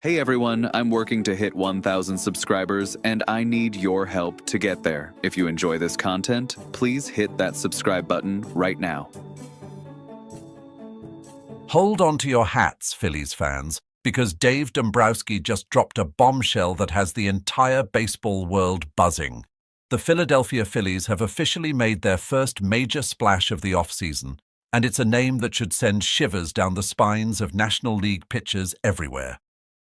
Hey everyone, I'm working to hit 1,000 subscribers and I need your help to get there. If you enjoy this content, please hit that subscribe button right now. Hold on to your hats, Phillies fans, because Dave Dombrowski just dropped a bombshell that has the entire baseball world buzzing. The Philadelphia Phillies have officially made their first major splash of the offseason, and it's a name that should send shivers down the spines of National League pitchers everywhere.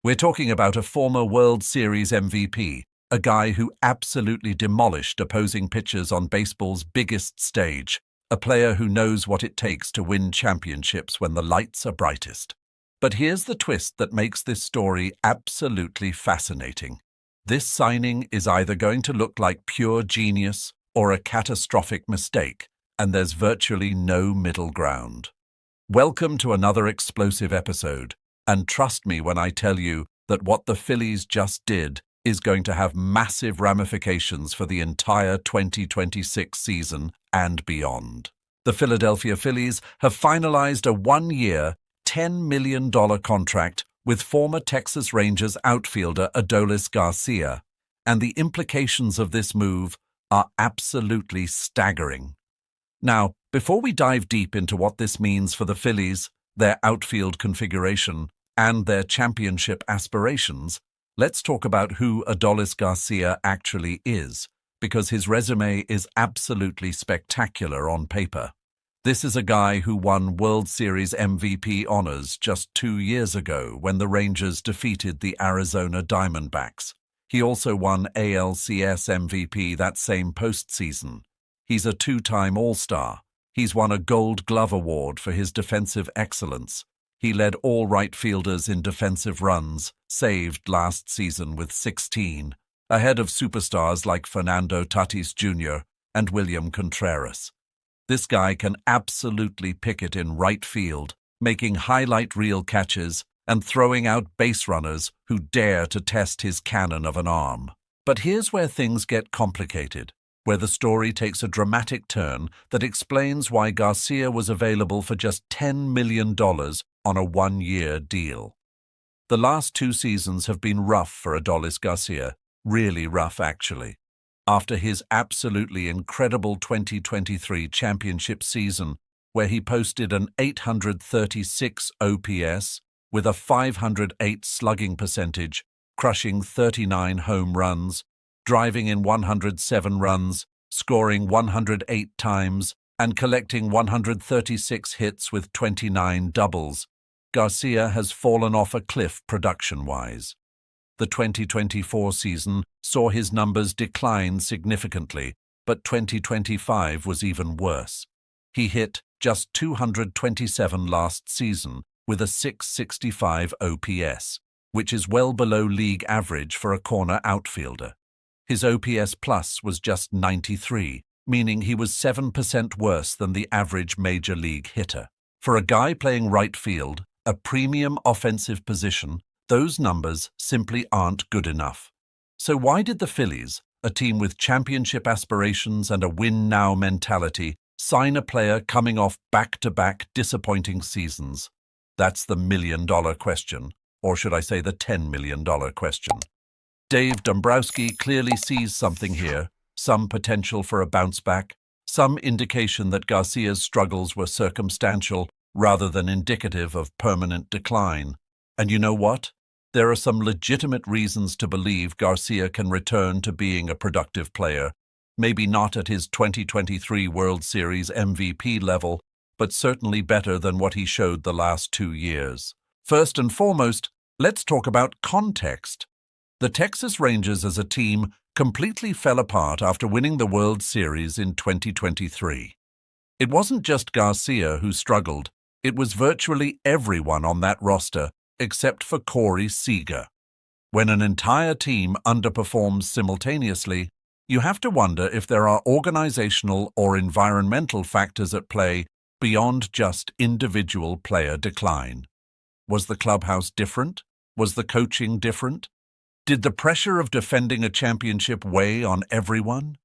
We're talking about a former World Series MVP, a guy who absolutely demolished opposing pitchers on baseball's biggest stage, a player who knows what it takes to win championships when the lights are brightest. But here's the twist that makes this story absolutely fascinating. This signing is either going to look like pure genius or a catastrophic mistake, and there's virtually no middle ground. Welcome to another explosive episode. And trust me when I tell you that what the Phillies just did is going to have massive ramifications for the entire 2026 season and beyond. The Philadelphia Phillies have finalized a one-year, $10 million contract with former Texas Rangers outfielder Adolis Garcia, and the implications of this move are absolutely staggering. Now, before we dive deep into what this means for the Phillies, their outfield configuration, and their championship aspirations, let's talk about who Adolis Garcia actually is, because his resume is absolutely spectacular on paper. This is a guy who won World Series MVP honors just 2 years ago when the Rangers defeated the Arizona Diamondbacks. He also won ALCS MVP that same postseason. He's a two-time All-Star. He's won a Gold Glove Award for his defensive excellence. He led all right fielders in defensive runs, saved last season with 16, ahead of superstars like Fernando Tatis Jr. and William Contreras. This guy can absolutely pick it in right field, making highlight reel catches and throwing out base runners who dare to test his cannon of an arm. But here's where things get complicated, where the story takes a dramatic turn that explains why Garcia was available for just $10 million on a one-year deal. The last 2 seasons have been rough for Adolis Garcia, really rough actually. After his absolutely incredible 2023 championship season, where he posted an 836 OPS with a 508 slugging percentage, crushing 39 home runs, driving in 107 runs, scoring 108 times, and collecting 136 hits with 29 doubles, Garcia has fallen off a cliff production-wise. The 2024 season saw his numbers decline significantly, but 2025 was even worse. He hit just 227 last season with a 665 OPS, which is well below league average for a corner outfielder. His OPS plus was just 93, meaning he was 7% worse than the average major league hitter. For a guy playing right field, a premium offensive position, those numbers simply aren't good enough. So why did the Phillies, a team with championship aspirations and a win-now mentality, sign a player coming off back-to-back disappointing seasons? That's the million-dollar question, or should I say the $10 million question. Dave Dombrowski clearly sees something here, some potential for a bounce back, some indication that Garcia's struggles were circumstantial rather than indicative of permanent decline. And you know what? There are some legitimate reasons to believe Garcia can return to being a productive player, maybe not at his 2023 World Series MVP level, but certainly better than what he showed the last 2 years. First and foremost, let's talk about context. The Texas Rangers as a team completely fell apart after winning the World Series in 2023. It wasn't just Garcia who struggled, it was virtually everyone on that roster except for Corey Seager. When an entire team underperforms simultaneously, you have to wonder if there are organizational or environmental factors at play beyond just individual player decline. Was the clubhouse different? Was the coaching different? Did the pressure of defending a championship weigh on everyone?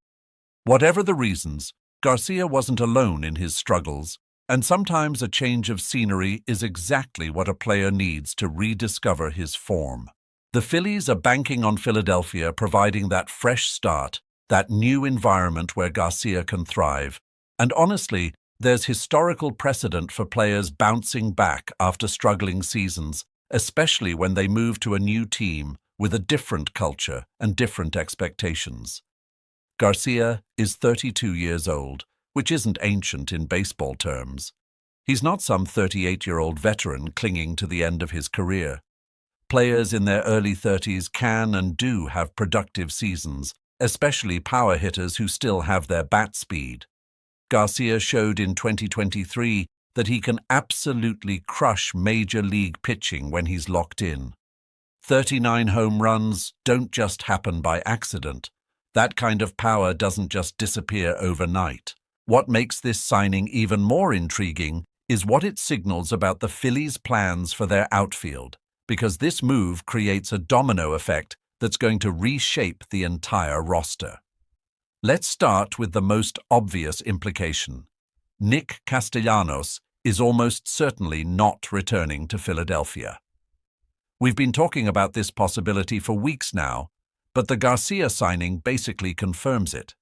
Whatever the reasons, Garcia wasn't alone in his struggles, and sometimes a change of scenery is exactly what a player needs to rediscover his form. The Phillies are banking on Philadelphia providing that fresh start, that new environment where Garcia can thrive. And honestly, there's historical precedent for players bouncing back after struggling seasons, especially when they move to a new team with a different culture and different expectations. Garcia is 32 years old, which isn't ancient in baseball terms. He's not some 38-year-old veteran clinging to the end of his career. Players in their early 30s can and do have productive seasons, especially power hitters who still have their bat speed. Garcia showed in 2023 that he can absolutely crush major league pitching when he's locked in. 39 home runs don't just happen by accident. That kind of power doesn't just disappear overnight. What makes this signing even more intriguing is what it signals about the Phillies' plans for their outfield, because this move creates a domino effect that's going to reshape the entire roster. Let's start with the most obvious implication. Nick Castellanos is almost certainly not returning to Philadelphia. We've been talking about this possibility for weeks now, but the Garcia signing basically confirms it.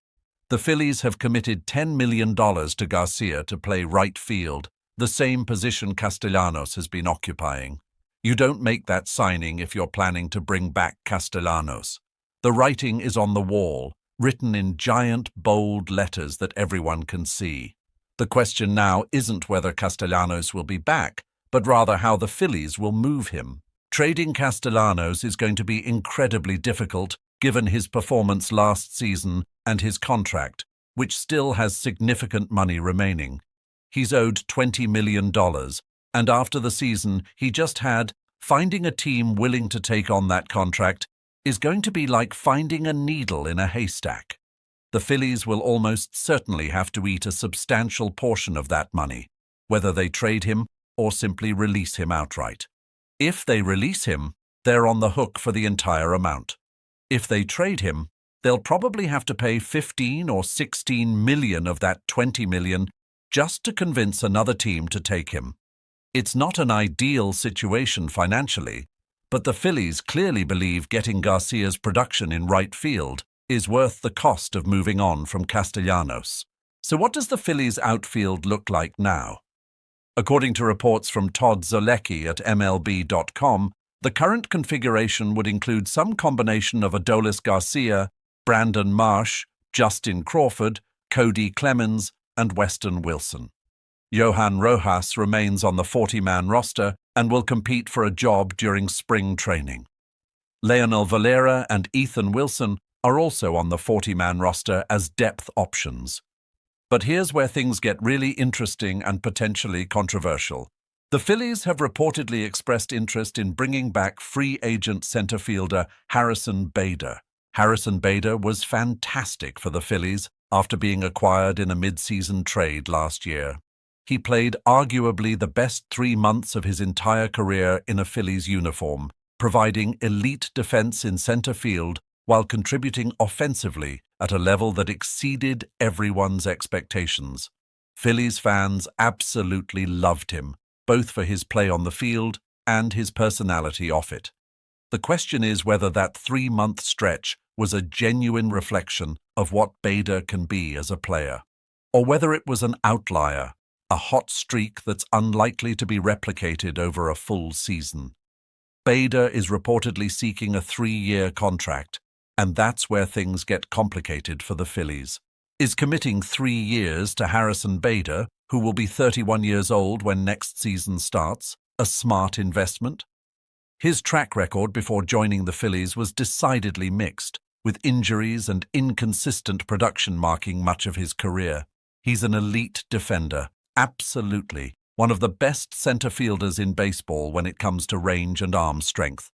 The Phillies have committed $10 million to Garcia to play right field, the same position Castellanos has been occupying. You don't make that signing if you're planning to bring back Castellanos. The writing is on the wall, written in giant, bold letters that everyone can see. The question now isn't whether Castellanos will be back, but rather how the Phillies will move him. Trading Castellanos is going to be incredibly difficult given his performance last season and his contract, which still has significant money remaining. He's owed $20 million, and after the season he just had, finding a team willing to take on that contract is going to be like finding a needle in a haystack. The Phillies will almost certainly have to eat a substantial portion of that money, whether they trade him or simply release him outright. If they release him, they're on the hook for the entire amount. If they trade him, they'll probably have to pay 15 or 16 million of that 20 million just to convince another team to take him. It's not an ideal situation financially, but the Phillies clearly believe getting Garcia's production in right field is worth the cost of moving on from Castellanos. So what does the Phillies' outfield look like now? According to reports from Todd Zolecki at MLB.com, the current configuration would include some combination of Adolis Garcia, Brandon Marsh, Justin Crawford, Cody Clemens, and Weston Wilson. Johan Rojas remains on the 40-man roster and will compete for a job during spring training. Leonel Valera and Ethan Wilson are also on the 40-man roster as depth options. But here's where things get really interesting and potentially controversial. The Phillies have reportedly expressed interest in bringing back free agent center fielder Harrison Bader. Harrison Bader was fantastic for the Phillies after being acquired in a mid-season trade last year. He played arguably the best 3 months of his entire career in a Phillies uniform, providing elite defense in center field while contributing offensively at a level that exceeded everyone's expectations. Phillies fans absolutely loved him, both for his play on the field and his personality off it. The question is whether that 3-month stretch was a genuine reflection of what Bader can be as a player, or whether it was an outlier, a hot streak that's unlikely to be replicated over a full season. Bader is reportedly seeking a 3-year contract, and that's where things get complicated for the Phillies. Is committing 3 years to Harrison Bader, who will be 31 years old when next season starts, a smart investment? His track record before joining the Phillies was decidedly mixed, with injuries and inconsistent production marking much of his career. He's an elite defender, absolutely, one of the best center fielders in baseball when it comes to range and arm strength.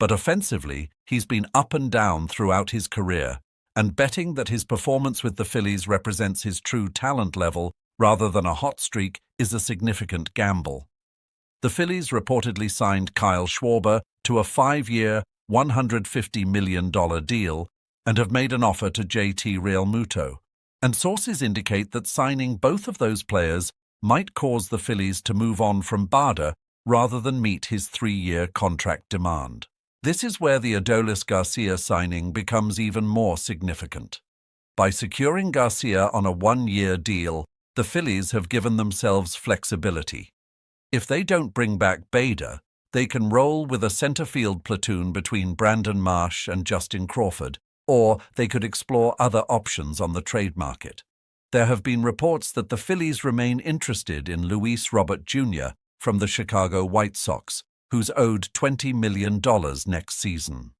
But offensively, he's been up and down throughout his career, and betting that his performance with the Phillies represents his true talent level rather than a hot streak is a significant gamble. The Phillies reportedly signed Kyle Schwarber to a 5-year, $150 million deal and have made an offer to JT Realmuto, and sources indicate that signing both of those players might cause the Phillies to move on from Bader rather than meet his 3-year contract demand. This is where the Adolis Garcia signing becomes even more significant. By securing Garcia on a one-year deal, the Phillies have given themselves flexibility. If they don't bring back Bader, they can roll with a center field platoon between Brandon Marsh and Justin Crawford, or they could explore other options on the trade market. There have been reports that the Phillies remain interested in Luis Robert Jr. from the Chicago White Sox, who's owed $20 million next season.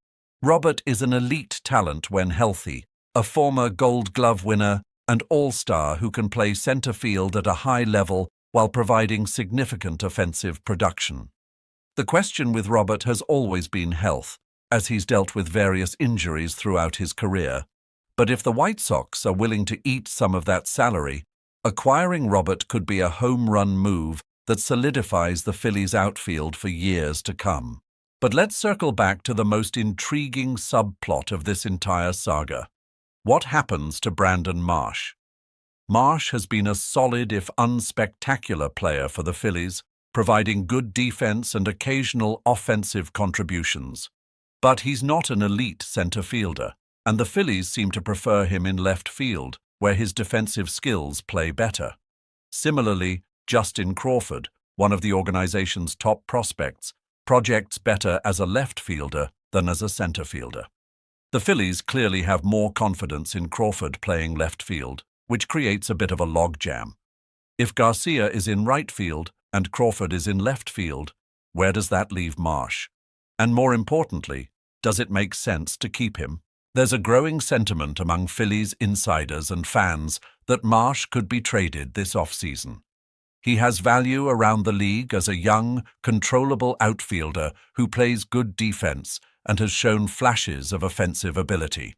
Robert is an elite talent when healthy, a former Gold Glove winner and all-star who can play center field at a high level while providing significant offensive production. The question with Robert has always been health, as he's dealt with various injuries throughout his career. But if the White Sox are willing to eat some of that salary, acquiring Robert could be a home run move that solidifies the Phillies' outfield for years to come. But let's circle back to the most intriguing subplot of this entire saga. What happens to Brandon Marsh? Marsh has been a solid if unspectacular player for the Phillies, providing good defense and occasional offensive contributions. But he's not an elite center fielder, and the Phillies seem to prefer him in left field, where his defensive skills play better. Similarly, Justin Crawford, one of the organization's top prospects, projects better as a left fielder than as a center fielder. The Phillies clearly have more confidence in Crawford playing left field, which creates a bit of a logjam. If Garcia is in right field and Crawford is in left field, where does that leave Marsh? And more importantly, does it make sense to keep him? There's a growing sentiment among Phillies insiders and fans that Marsh could be traded this offseason. He has value around the league as a young, controllable outfielder who plays good defense and has shown flashes of offensive ability.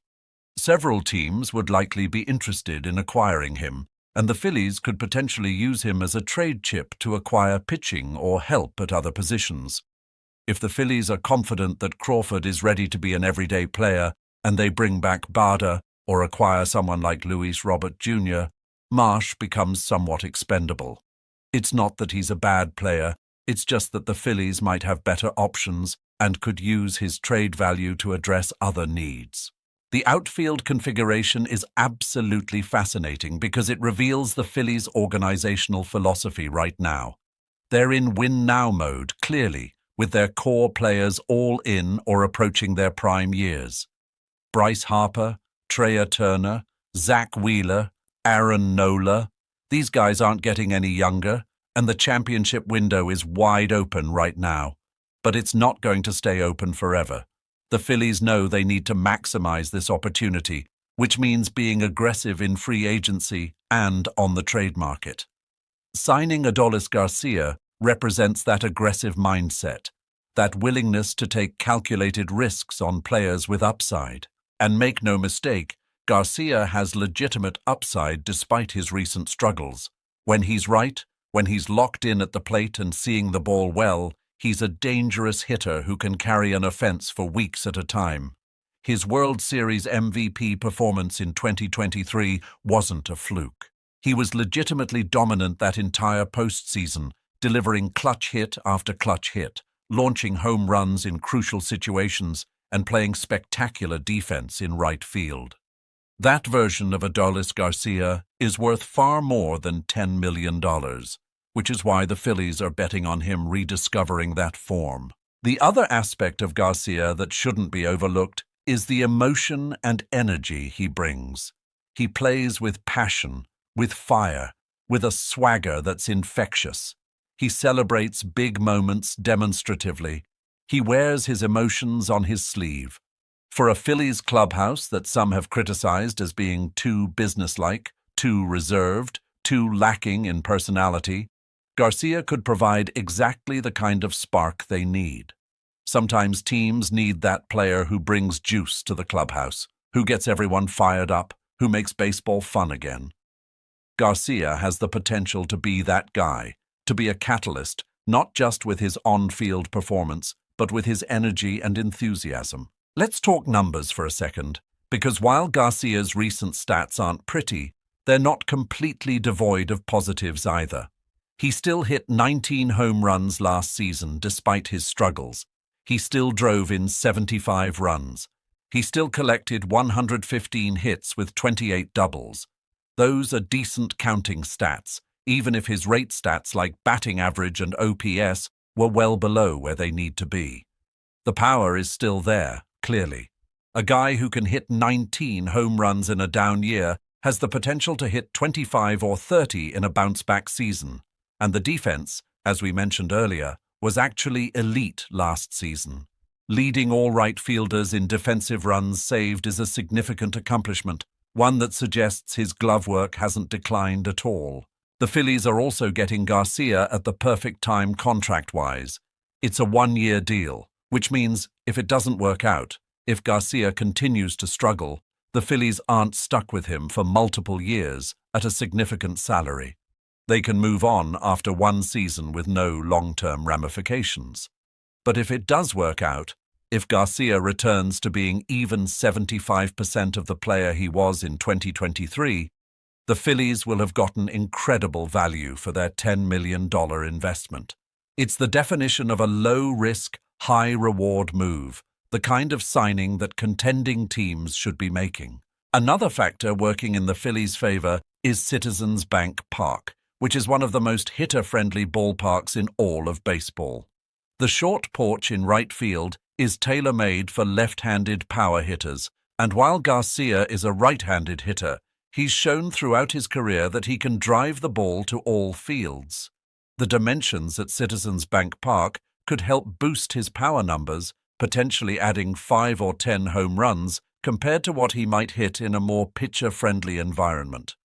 Several teams would likely be interested in acquiring him, and the Phillies could potentially use him as a trade chip to acquire pitching or help at other positions. If the Phillies are confident that Crawford is ready to be an everyday player and they bring back Bader or acquire someone like Luis Robert Jr., Marsh becomes somewhat expendable. It's not that he's a bad player, it's just that the Phillies might have better options and could use his trade value to address other needs. The outfield configuration is absolutely fascinating because it reveals the Phillies' organizational philosophy right now. They're in win-now mode, clearly, with their core players all in or approaching their prime years. Bryce Harper, Trea Turner, Zach Wheeler, Aaron Nola. These guys aren't getting any younger, and the championship window is wide open right now. But it's not going to stay open forever. The Phillies know they need to maximize this opportunity, which means being aggressive in free agency and on the trade market. Signing Adolis Garcia represents that aggressive mindset, that willingness to take calculated risks on players with upside. And make no mistake, Garcia has legitimate upside despite his recent struggles. When he's right, when he's locked in at the plate and seeing the ball well, he's a dangerous hitter who can carry an offense for weeks at a time. His World Series MVP performance in 2023 wasn't a fluke. He was legitimately dominant that entire postseason, delivering clutch hit after clutch hit, launching home runs in crucial situations, and playing spectacular defense in right field. That version of Adolis Garcia is worth far more than $10 million. Which is why the Phillies are betting on him rediscovering that form. The other aspect of Garcia that shouldn't be overlooked is the emotion and energy he brings. He plays with passion, with fire, with a swagger that's infectious. He celebrates big moments demonstratively. He wears his emotions on his sleeve. For a Phillies clubhouse that some have criticized as being too businesslike, too reserved, too lacking in personality, Garcia could provide exactly the kind of spark they need. Sometimes teams need that player who brings juice to the clubhouse, who gets everyone fired up, who makes baseball fun again. Garcia has the potential to be that guy, to be a catalyst, not just with his on-field performance, but with his energy and enthusiasm. Let's talk numbers for a second, because while Garcia's recent stats aren't pretty, they're not completely devoid of positives either. He still hit 19 home runs last season despite his struggles. He still drove in 75 runs. He still collected 115 hits with 28 doubles. Those are decent counting stats, even if his rate stats like batting average and OPS were well below where they need to be. The power is still there, clearly. A guy who can hit 19 home runs in a down year has the potential to hit 25 or 30 in a bounce-back season. And the defense, as we mentioned earlier, was actually elite last season. Leading all right fielders in defensive runs saved is a significant accomplishment, one that suggests his glove work hasn't declined at all. The Phillies are also getting Garcia at the perfect time contract-wise. It's a one-year deal, which means if it doesn't work out, if Garcia continues to struggle, the Phillies aren't stuck with him for multiple years at a significant salary. They can move on after one season with no long-term ramifications. But if it does work out, if Garcia returns to being even 75% of the player he was in 2023, the Phillies will have gotten incredible value for their $10 million investment. It's the definition of a low-risk, high-reward move, the kind of signing that contending teams should be making. Another factor working in the Phillies' favor is Citizens Bank Park, which is one of the most hitter-friendly ballparks in all of baseball. The short porch in right field is tailor-made for left-handed power hitters, and while Garcia is a right-handed hitter, he's shown throughout his career that he can drive the ball to all fields. The dimensions at Citizens Bank Park could help boost his power numbers, potentially adding 5 or 10 home runs compared to what he might hit in a more pitcher-friendly environment.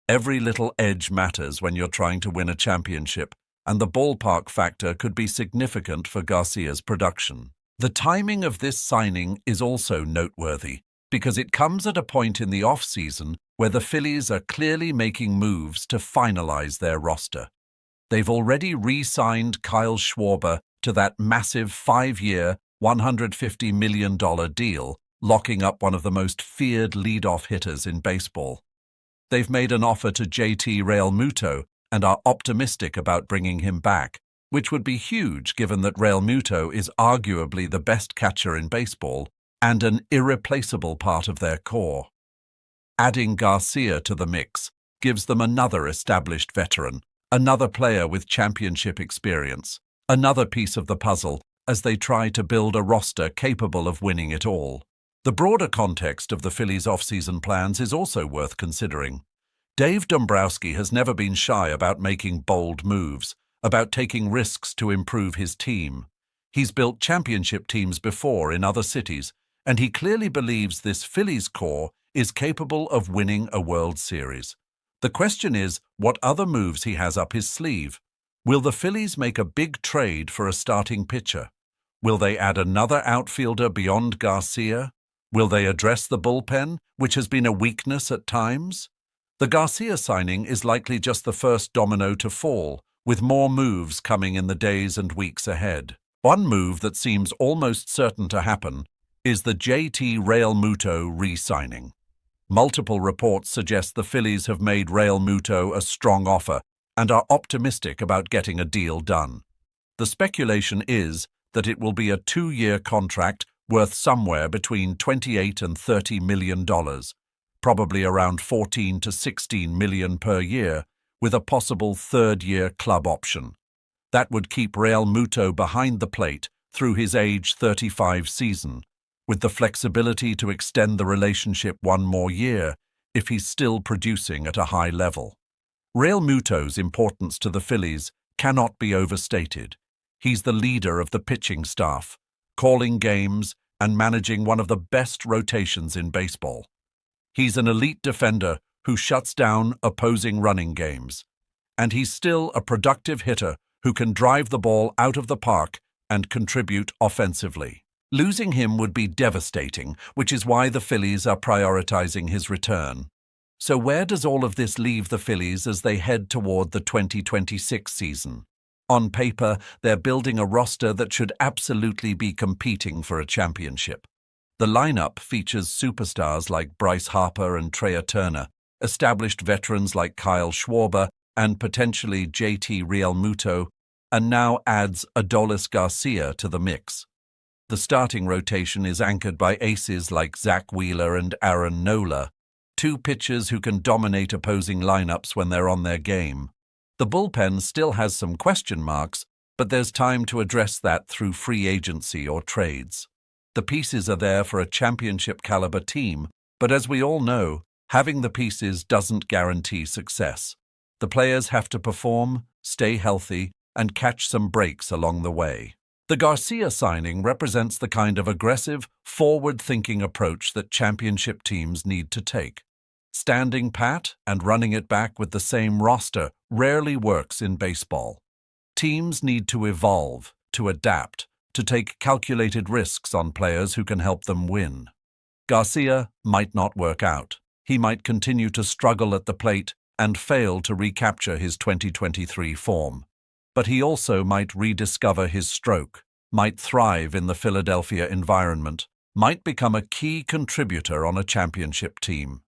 Every little edge matters when you're trying to win a championship, and the ballpark factor could be significant for Garcia's production. The timing of this signing is also noteworthy, because it comes at a point in the off-season where the Phillies are clearly making moves to finalize their roster. They've already re-signed Kyle Schwarber to that massive 5-year, $150 million deal, locking up one of the most feared leadoff hitters in baseball. They've made an offer to JT Realmuto and are optimistic about bringing him back, which would be huge given that Realmuto is arguably the best catcher in baseball and an irreplaceable part of their core. Adding Garcia to the mix gives them another established veteran, another player with championship experience, another piece of the puzzle as they try to build a roster capable of winning it all. The broader context of the Phillies' off-season plans is also worth considering. Dave Dombrowski has never been shy about making bold moves, about taking risks to improve his team. He's built championship teams before in other cities, and he clearly believes this Phillies core is capable of winning a World Series. The question is what other moves he has up his sleeve. Will the Phillies make a big trade for a starting pitcher? Will they add another outfielder beyond Garcia? Will they address the bullpen, which has been a weakness at times? The Garcia signing is likely just the first domino to fall, with more moves coming in the days and weeks ahead. One move that seems almost certain to happen is the JT Realmuto re-signing. Multiple reports suggest the Phillies have made Realmuto a strong offer and are optimistic about getting a deal done. The speculation is that it will be a 2-year contract worth somewhere between $28 and $30 million, probably around $14 to $16 million per year, with a possible 3rd-year club option. That would keep Realmuto behind the plate through his age 35 season, with the flexibility to extend the relationship one more year if he's still producing at a high level. Realmuto's importance to the Phillies cannot be overstated. He's the leader of the pitching staff, calling games and managing one of the best rotations in baseball. He's an elite defender who shuts down opposing running games. And he's still a productive hitter who can drive the ball out of the park and contribute offensively. Losing him would be devastating, which is why the Phillies are prioritizing his return. So where does all of this leave the Phillies as they head toward the 2026 season? On paper, they're building a roster that should absolutely be competing for a championship. The lineup features superstars like Bryce Harper and Trea Turner, established veterans like Kyle Schwarber and potentially JT Realmuto, and now adds Adolis Garcia to the mix. The starting rotation is anchored by aces like Zach Wheeler and Aaron Nola, two pitchers who can dominate opposing lineups when they're on their game. The bullpen still has some question marks, but there's time to address that through free agency or trades. The pieces are there for a championship-caliber team, but as we all know, having the pieces doesn't guarantee success. The players have to perform, stay healthy, and catch some breaks along the way. The Garcia signing represents the kind of aggressive, forward-thinking approach that championship teams need to take. Standing pat and running it back with the same roster rarely works in baseball. Teams need to evolve, to adapt, to take calculated risks on players who can help them win. Garcia might not work out. He might continue to struggle at the plate and fail to recapture his 2023 form. But he also might rediscover his stroke, might thrive in the Philadelphia environment, might become a key contributor on a championship team.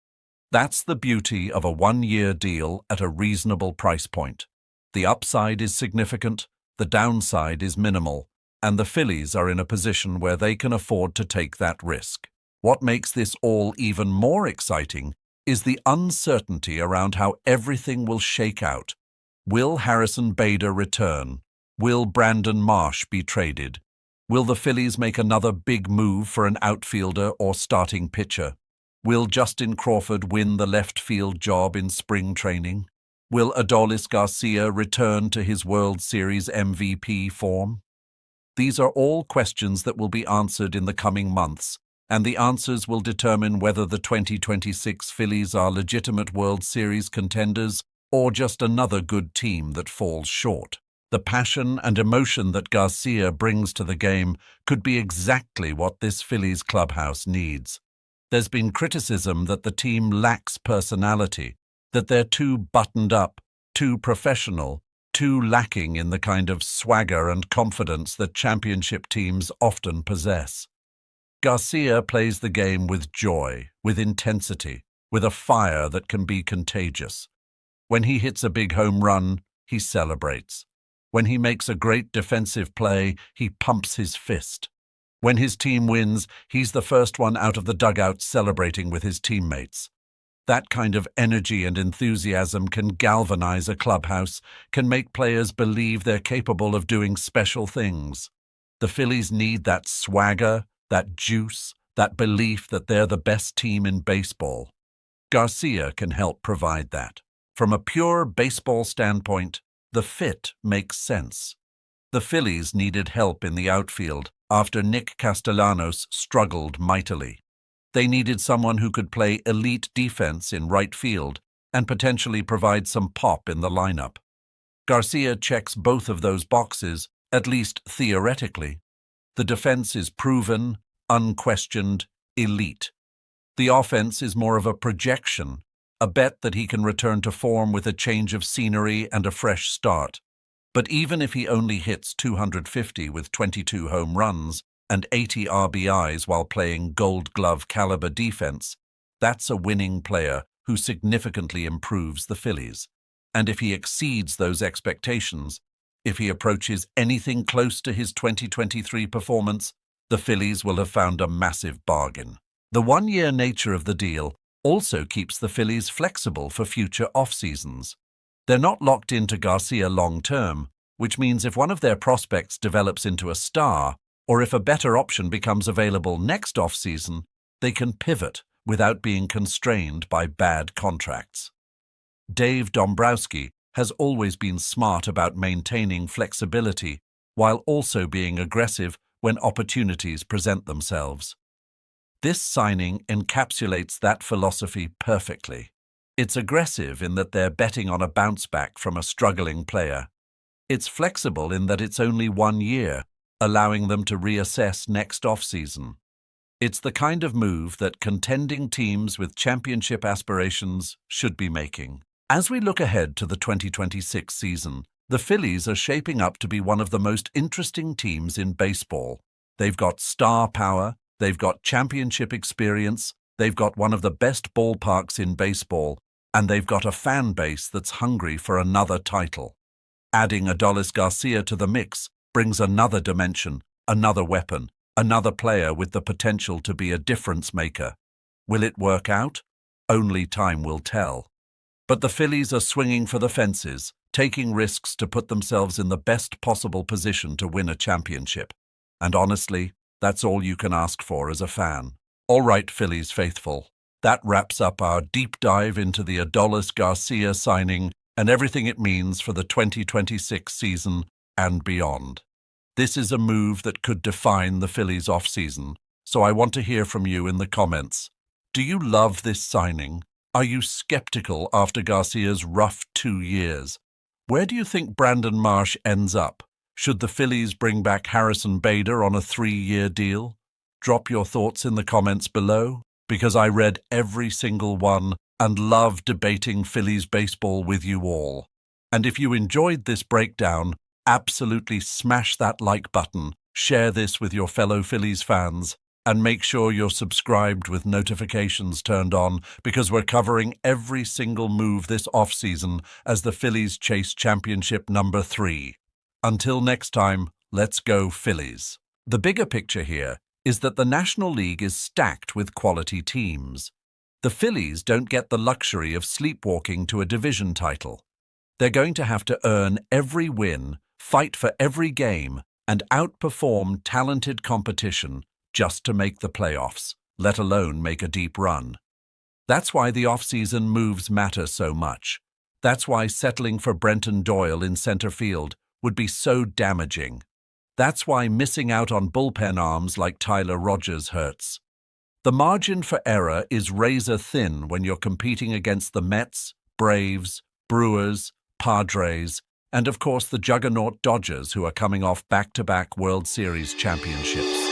That's the beauty of a one-year deal at a reasonable price point. The upside is significant, the downside is minimal, and the Phillies are in a position where they can afford to take that risk. What makes this all even more exciting is the uncertainty around how everything will shake out. Will Harrison Bader return? Will Brandon Marsh be traded? Will the Phillies make another big move for an outfielder or starting pitcher? Will Justin Crawford win the left field job in spring training? Will Adolis Garcia return to his World Series MVP form? These are all questions that will be answered in the coming months, and the answers will determine whether the 2026 Phillies are legitimate World Series contenders or just another good team that falls short. The passion and emotion that Garcia brings to the game could be exactly what this Phillies clubhouse needs. There's been criticism that the team lacks personality, that they're too buttoned up, too professional, too lacking in the kind of swagger and confidence that championship teams often possess. Garcia plays the game with joy, with intensity, with a fire that can be contagious. When he hits a big home run, he celebrates. When he makes a great defensive play, he pumps his fist. When his team wins, he's the first one out of the dugout celebrating with his teammates. That kind of energy and enthusiasm can galvanize a clubhouse, can make players believe they're capable of doing special things. The Phillies need that swagger, that juice, that belief that they're the best team in baseball. Garcia can help provide that. From a pure baseball standpoint, the fit makes sense. The Phillies needed help in the outfield after Nick Castellanos struggled mightily. They needed someone who could play elite defense in right field and potentially provide some pop in the lineup. Garcia checks both of those boxes, at least theoretically. The defense is proven, unquestioned, elite. The offense is more of a projection, a bet that he can return to form with a change of scenery and a fresh start. But even if he only hits 250 with 22 home runs and 80 RBIs while playing Gold Glove caliber defense, that's a winning player who significantly improves the Phillies. And if he exceeds those expectations, if he approaches anything close to his 2023 performance, the Phillies will have found a massive bargain. The one-year nature of the deal also keeps the Phillies flexible for future off-seasons. They're not locked into Garcia long-term, which means if one of their prospects develops into a star, or if a better option becomes available next off-season, they can pivot without being constrained by bad contracts. Dave Dombrowski has always been smart about maintaining flexibility while also being aggressive when opportunities present themselves. This signing encapsulates that philosophy perfectly. It's aggressive in that they're betting on a bounce back from a struggling player. It's flexible in that it's only 1 year, allowing them to reassess next offseason. It's the kind of move that contending teams with championship aspirations should be making. As we look ahead to the 2026 season, the Phillies are shaping up to be one of the most interesting teams in baseball. They've got star power, they've got championship experience, they've got one of the best ballparks in baseball, and they've got a fan base that's hungry for another title. Adding Adolis Garcia to the mix brings another dimension, another weapon, Another player with the potential to be a difference maker. Will it work out? Only time will tell. But the Phillies are swinging for the fences, taking risks to put themselves in the best possible position to win a championship. And honestly, that's all you can ask for as a fan. All right, Phillies faithful. That wraps up our deep dive into the Adolis Garcia signing and everything it means for the 2026 season and beyond. This is a move that could define the Phillies offseason, so I want to hear from you in the comments. Do you love this signing? Are you skeptical after Garcia's rough 2 years? Where do you think Brandon Marsh ends up? Should the Phillies bring back Harrison Bader on a 3-year deal? Drop your thoughts in the comments below, because I read every single one and love debating Phillies baseball with you all. And if you enjoyed this breakdown, absolutely smash that like button, share this with your fellow Phillies fans, and make sure you're subscribed with notifications turned on, because we're covering every single move this offseason as the Phillies chase championship number 3. Until next time, let's go Phillies. The bigger picture here is that the National League is stacked with quality teams. The Phillies don't get the luxury of sleepwalking to a division title. They're going to have to earn every win, fight for every game, and outperform talented competition just to make the playoffs, let alone make a deep run. That's why the offseason moves matter so much. That's why settling for Brenton Doyle in center field would be so damaging. That's why missing out on bullpen arms like Tyler Rogers hurts. The margin for error is razor thin when you're competing against the Mets, Braves, Brewers, Padres, and of course the juggernaut Dodgers, who are coming off back-to-back World Series championships.